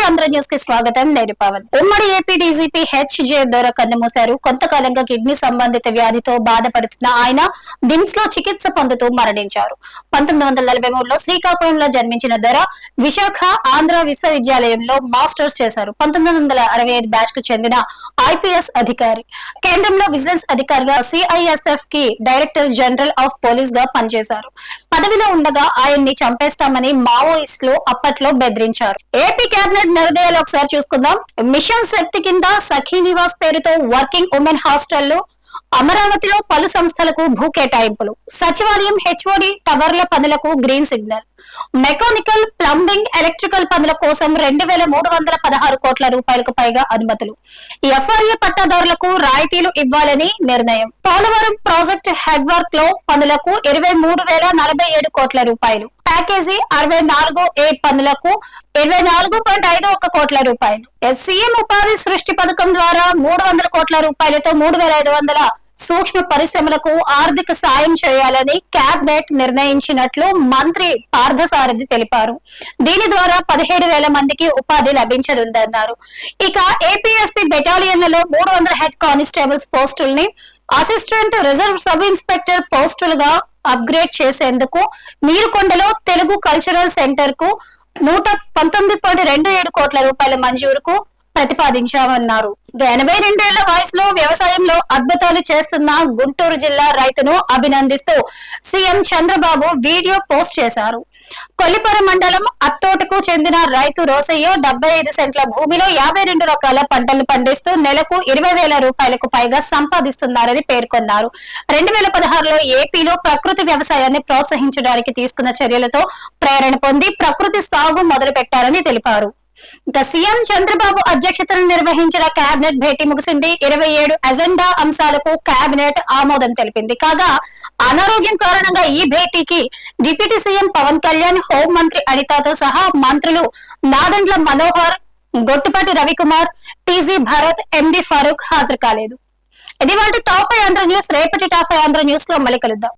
Andhra news కి స్వాగతం. నేను పవన్. ఉమ్మడి ఏపీ డీజీపీ హెచ్జే దొర కన్నుమూశారు. కొంతకాలంగా కిడ్నీ సంబంధిత వ్యాధితో బాధపడుతున్న ఆయన డిమ్స్ లో చికిత్స పొందుతూ మరణించారు. 1943లో శ్రీకాకుళంలో జన్మించిన దొర విశాఖ ఆంధ్ర విశ్వవిద్యాలయంలో మాస్టర్స్ చేశారు. 1965 బ్యాచ్ కు చెందిన ఐపీఎస్ అధికారి. కేంద్రంలో విజిలెన్స్ అధికారిగా సిఐఎస్ఎఫ్ కి డైరెక్టర్ జనరల్ ఆఫ్ పోలీస్ గా పనిచేశారు. పదవిలో ఉండగా ఆయన్ని చంపేస్తామని మావోయిస్టులు అప్పట్లో బెదిరించారు. ఏపీ కేబినెట్ నిర్ణయాలు ఒకసారి చూసుకుందాం. మిషన్ శక్తి కింద సఖీ నివాస్ పేరుతో వర్కింగ్ ఉమెన్ హాస్టళ్లు, అమరావతిలో పలు సంస్థలకు భూ కేటాయింపులు, సచివాలయం హెచ్ఓడి టవర్ల పనులకు green signal, mechanical, plumbing, electrical పనుల కోసం 2316 కోట్ల రూపాయలకు పైగా అనుమతులు, ఎఫ్ఆర్ఏ పట్టాదారులకు రాయితీలు ఇవ్వాలని నిర్ణయం, పోలవరం ప్రాజెక్టు హెడ్ వర్క్ లో పనులకు 23,047 కోట్ల రూపాయలు, ప్యాకేజీ 64A పనులకు 24.51 కోట్ల రూపాయలు, సీఎం ఉపాధి సృష్టి పథకం ద్వారా 300 కోట్ల రూపాయలతో 3,500 సూక్ష్మ పరిశ్రమలకు ఆర్థిక సాయం చేయాలని క్యాబినెట్ నిర్ణయించినట్లు మంత్రి పార్థసారథి తెలిపారు. దీని ద్వారా 17,000 మందికి ఉపాధి లభించనుందన్నారు. ఇక ఏపీఎస్పీ బెటాలియన్లలో 300 హెడ్ కానిస్టేబుల్స్ పోస్టుల్ని అసిస్టెంట్ రిజర్వ్ సబ్ ఇన్స్పెక్టర్ పోస్టులుగా అప్గ్రేడ్ చేసేందుకు నీరుకొండలో తెలుగు కల్చరల్ సెంటర్ కు 119.27 కోట్ల రూపాయల మంజూరుకు ప్రతిపాదించామన్నారు. 82 ఏళ్ల వయసులో వ్యవసాయంలో అద్భుతాలు చేస్తున్న గుంటూరు జిల్లా రైతును అభినందిస్తూ సీఎం చంద్రబాబు వీడియో పోస్ట్ చేశారు. కొల్లిపర మండలం అత్తోటకు చెందిన రైతు రోసయ్య 75 సెంట్ల భూమిలో 52 రకాల పంటలు పండిస్తూ నెలకు 20,000 రూపాయలకు పైగా సంపాదిస్తున్నారని పేర్కొన్నారు. 2016లో ఏపీలో ప్రకృతి వ్యవసాయాన్ని ప్రోత్సహించడానికి తీసుకున్న చర్యలతో ప్రేరణ పొంది ప్రకృతి సాగు మొదలు పెట్టారని తెలిపారు. ఇక సీఎం చంద్రబాబు అధ్యక్షతన నిర్వహించిన కేబినెట్ భేటీ ముగిసింది. 27 అజెండా అంశాలకు కేబినెట్ ఆమోదం తెలిపింది. కాగా అనారోగ్యం కారణంగా ఈ భేటీకి డిప్యూటీ సీఎం పవన్ కళ్యాణ్, హోంమంత్రి అనితతో సహా మంత్రులు నాదెండ్ల మనోహర్, గొట్టుపాటి రవికుమార్, టీజీ భరత్, ఎండి ఫరూక్ హాజరు కాలేదు. ఇది వాటి టాప్ 5 ఆంధ్ర న్యూస్. రేపటి టాప్ 5 ఆంధ్ర న్యూస్ లో మళ్ళీ కలుద్దాం.